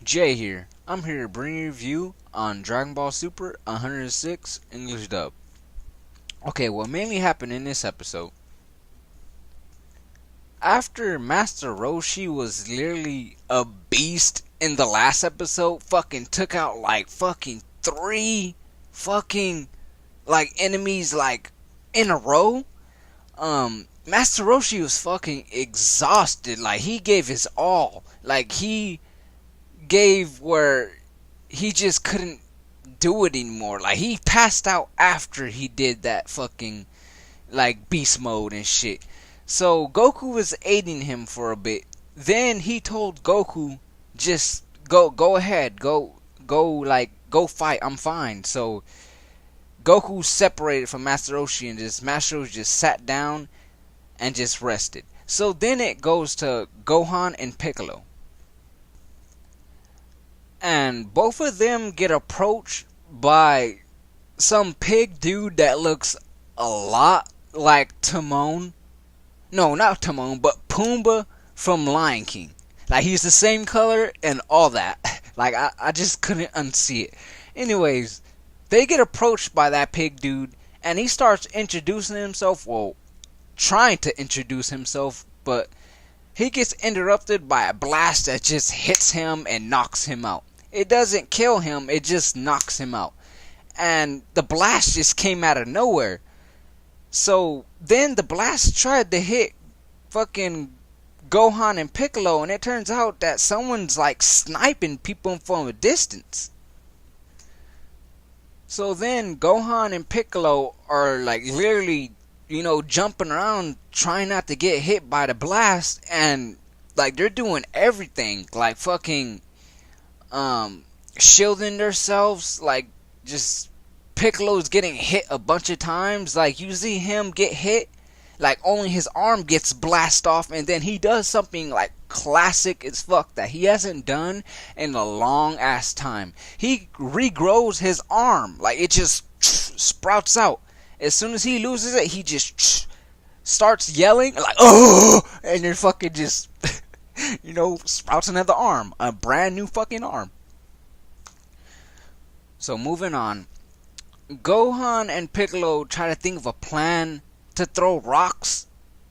Jay here. I'm here to bring you a review on Dragon Ball Super 106 English dub. Okay, what mainly happened in this episode? After Master Roshi was literally a beast in the last episode, fucking took out like fucking three fucking like enemies like in a row. Master Roshi was fucking exhausted. Like he gave his all. Like he gave where he just couldn't do it anymore. Like he passed out after he did that fucking like beast mode and shit. So Goku was aiding him for a bit. Then he told Goku, just go ahead, go fight, I'm fine. So Goku separated from Master Roshi and Master Roshi just sat down and just rested. So then it goes to Gohan and Piccolo. And both of them get approached by some pig dude that looks a lot like Timon. No, not Timon, but Pumbaa from Lion King. Like he's the same color and all that. Like I just couldn't unsee it. Anyways, they get approached by that pig dude and he starts introducing himself. Well, trying to introduce himself, but he gets interrupted by a blast that just hits him and knocks him out. It doesn't kill him, it just knocks him out. And the blast just came out of nowhere. So then the blast tried to hit fucking Gohan and Piccolo, and it turns out that someone's like sniping people from a distance. So then Gohan and Piccolo are like literally, jumping around trying not to get hit by the blast, and like they're doing everything, like fucking shielding themselves. Like just Piccolo's getting hit a bunch of times. Like you see him get hit, like only his arm gets blasted off, and then he does something like classic as fuck that he hasn't done in a long ass time. He regrows his arm, like it just sprouts out. As soon as he loses it, he just starts yelling like oh, and then fucking just sprouts another arm, a brand new fucking arm. So moving on, Gohan and Piccolo try to think of a plan to throw rocks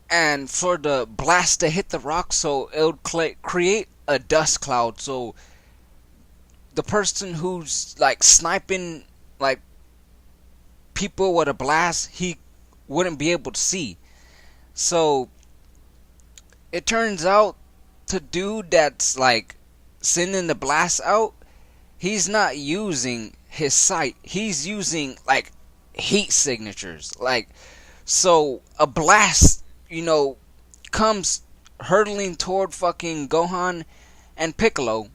and for the blast to hit the rocks, so it would create a dust cloud, so the person who's like sniping like people with a blast, he wouldn't be able to see. So it turns out the dude that's like sending the blast out, he's not using his sight, he's using like heat signatures. Like so a blast comes hurtling toward fucking Gohan and Piccolo,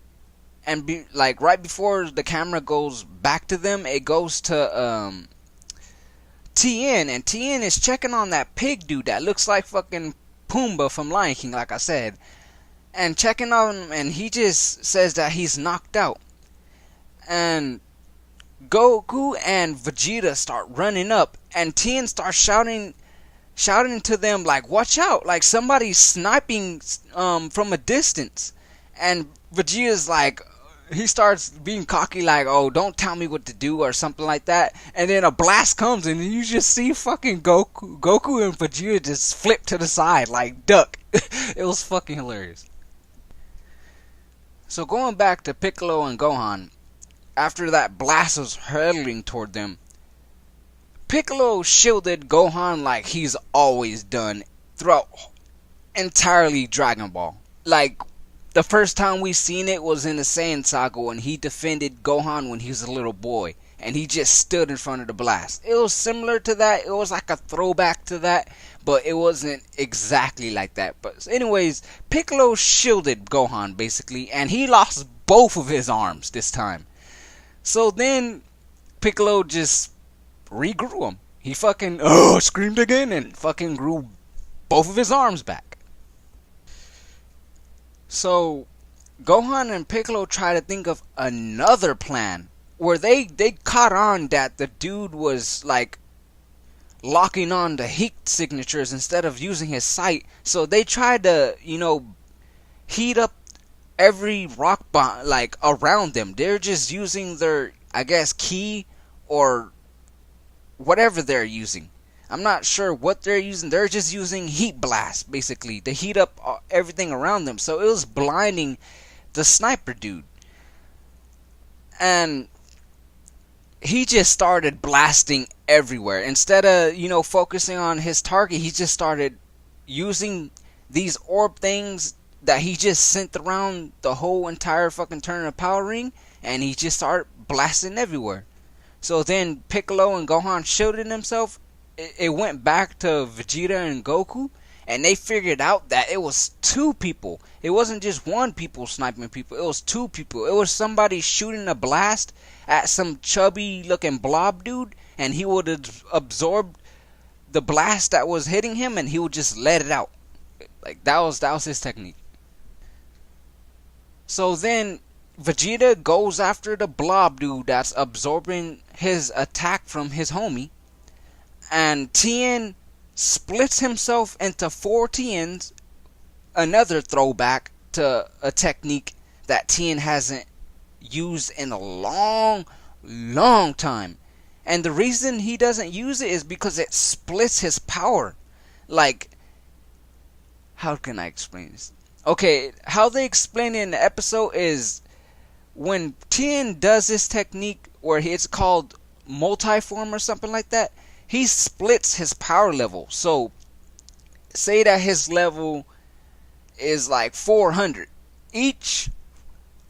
and like right before the camera goes back to them, it goes to Tien, and Tien is checking on that pig dude that looks like fucking Pumbaa from Lion King, like I said, and checking on him, and he just says that he's knocked out. And Goku and Vegeta start running up, and Tien starts shouting to them like, watch out, like somebody's sniping from a distance. And Vegeta's like, he starts being cocky like, oh, don't tell me what to do or something like that. And then a blast comes and you just see fucking Goku and Vegeta just flip to the side like duck. It was fucking hilarious. So going back to Piccolo and Gohan, after that blast was hurtling toward them, Piccolo shielded Gohan like he's always done throughout entirely Dragon Ball. Like the first time we seen it was in the Saiyan Saga when he defended Gohan when he was a little boy, and he just stood in front of the blast. It was similar to that. It was like a throwback to that, but it wasn't exactly like that. But anyways, Piccolo shielded Gohan basically, and he lost both of his arms this time. So then Piccolo just regrew him. He fucking screamed again and fucking grew both of his arms back. So Gohan and Piccolo try to think of another plan where they caught on that the dude was like locking on the heat signatures instead of using his sight. So they tried to, heat up every rock like around them. They're just using their, I guess, ki or whatever they're using. I'm not sure what they're using. They're just using heat blast basically to heat up everything around them. So it was blinding the sniper dude. And he just started blasting everywhere. Instead of, focusing on his target, he just started using these orb things that he just sent around the whole entire fucking turn of Power Ring, and he just started blasting everywhere. So then Piccolo and Gohan shielded himself. It went back to Vegeta and Goku, and they figured out that it was two people. It wasn't just one people sniping people. It was two people. It was somebody shooting a blast at some chubby looking blob dude, and he would have absorbed the blast that was hitting him, and he would just let it out. Like that was his technique. So then Vegeta goes after the blob dude that's absorbing his attack from his homie, and Tien splits himself into 4 Tiens, another throwback to a technique that Tien hasn't used in a long time. And the reason he doesn't use it is because it splits his power. Like, how can I explain this? Okay, how they explain it in the episode is when Tien does this technique where it's called multiform or something like that, he splits his power level. So say that his level is like 400. Each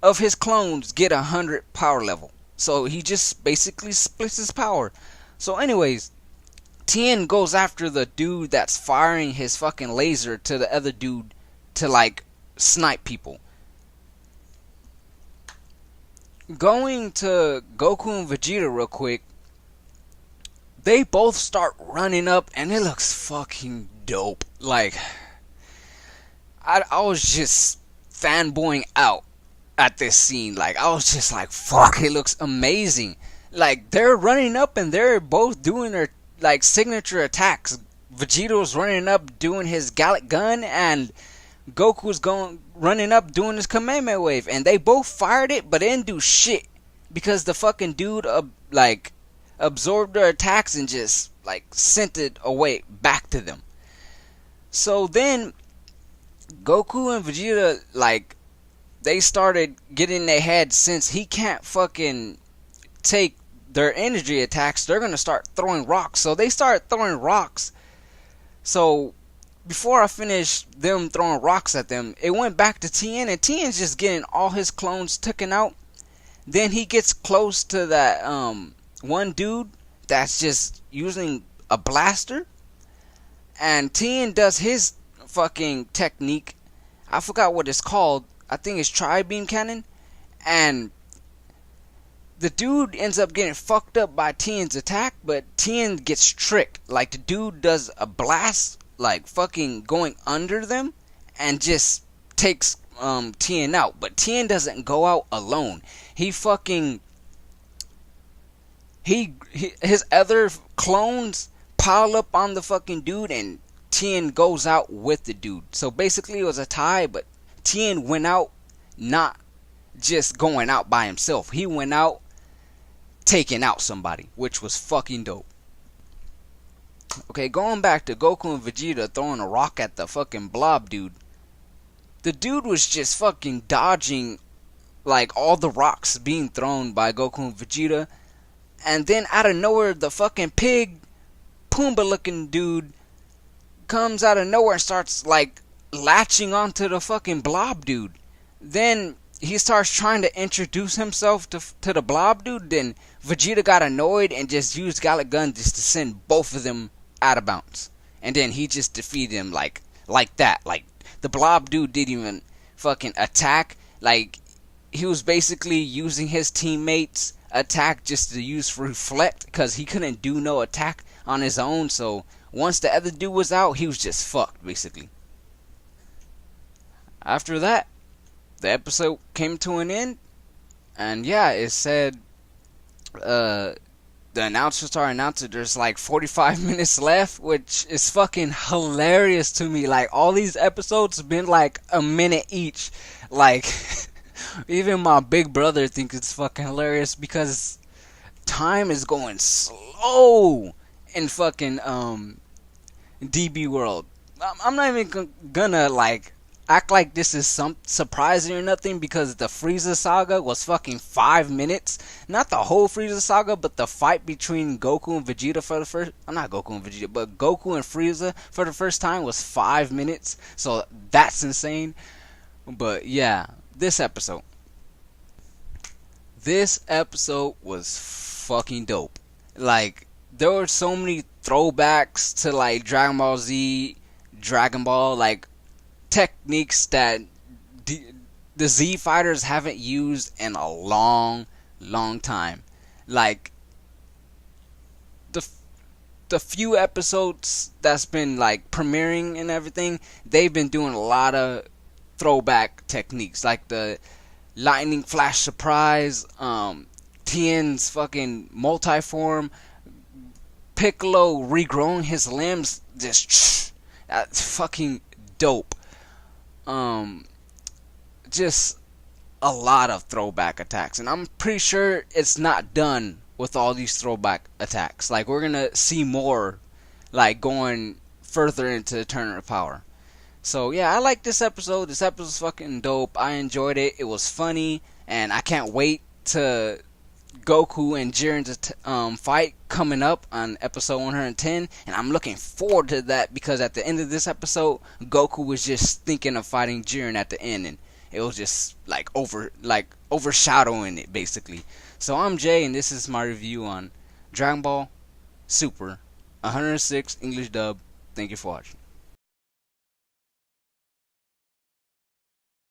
of his clones get 100 power level. So he just basically splits his power. So anyways, Tien goes after the dude that's firing his fucking laser to the other dude to like snipe people. Going to Goku and Vegeta real quick, they both start running up and it looks fucking dope. Like, I was just fanboying out at this scene. Like, I was just like, fuck, it looks amazing. Like, they're running up and they're both doing their like signature attacks. Vegeta's running up doing his Gallic Gun, and Goku's running up doing his Kamehameha Wave, and they both fired it but didn't do shit because the fucking dude absorbed their attacks and just like sent it away back to them. So then Goku and Vegeta, like, they started getting in their head, since he can't fucking take their energy attacks, they're gonna start throwing rocks. So they started throwing rocks. So before I finished them throwing rocks at them, it went back to Tien, and Tien's just getting all his clones taken out. Then he gets close to that one dude that's just using a blaster, and Tien does his fucking technique. I forgot what it's called. I think it's Tri-Beam Cannon. And the dude ends up getting fucked up by Tien's attack, but Tien gets tricked. Like, the dude does a blast, like fucking going under them, and just takes Tien out. But Tien doesn't go out alone. He fucking his other clones pile up on the fucking dude, and Tien goes out with the dude. So basically it was a tie, but Tien went out not just going out by himself. He went out taking out somebody, which was fucking dope. Okay, going back to Goku and Vegeta throwing a rock at the fucking blob dude. The dude was just fucking dodging like all the rocks being thrown by Goku and Vegeta. And then out of nowhere, the fucking pig Pumbaa looking dude comes out of nowhere and starts like latching onto the fucking blob dude. Then he starts trying to introduce himself to the blob dude. Then Vegeta got annoyed and just used Gallic Gun just to send both of them out of bounds. And then he just defeated him like that. Like, the blob dude didn't even fucking attack. Like, he was basically using his teammates' attack just to use for reflect, because he couldn't do no attack on his own. So once the other dude was out, he was just fucked basically. After that, the episode came to an end, and yeah, it said the announcer started announcing there's like 45 minutes left, which is fucking hilarious to me. Like, all these episodes have been like a minute each. Like, even my big brother thinks it's fucking hilarious because time is going slow in fucking DB world. I'm not even gonna like act like this is some surprising or nothing, because the Frieza saga was fucking 5 minutes. Not the whole Frieza saga, but the fight between Goku and Vegeta for the first, not Goku and Vegeta, but Goku and Frieza for the first time was 5 minutes. So that's insane. But yeah, this episode was fucking dope. Like, there were so many throwbacks to like Dragon Ball Z, Dragon Ball, like techniques that the Z fighters haven't used in a long, long time. Like, the the few episodes that's been like premiering and everything, they've been doing a lot of throwback techniques, like the lightning flash surprise, Tien's fucking multiform, Piccolo regrowing his limbs, just that's fucking dope. Um, just a lot of throwback attacks, and I'm pretty sure it's not done with all these throwback attacks. Like, we're gonna see more, like, going further into the Tournament of Power. So yeah, I like this episode. This episode's fucking dope. I enjoyed it. It was funny, and I can't wait to Goku and Jiren's fight coming up on episode 110, and I'm looking forward to that, because at the end of this episode, Goku was just thinking of fighting Jiren at the end, and it was just like overshadowing it basically. So I'm Jay, and this is my review on Dragon Ball Super 106 English dub. Thank you for watching.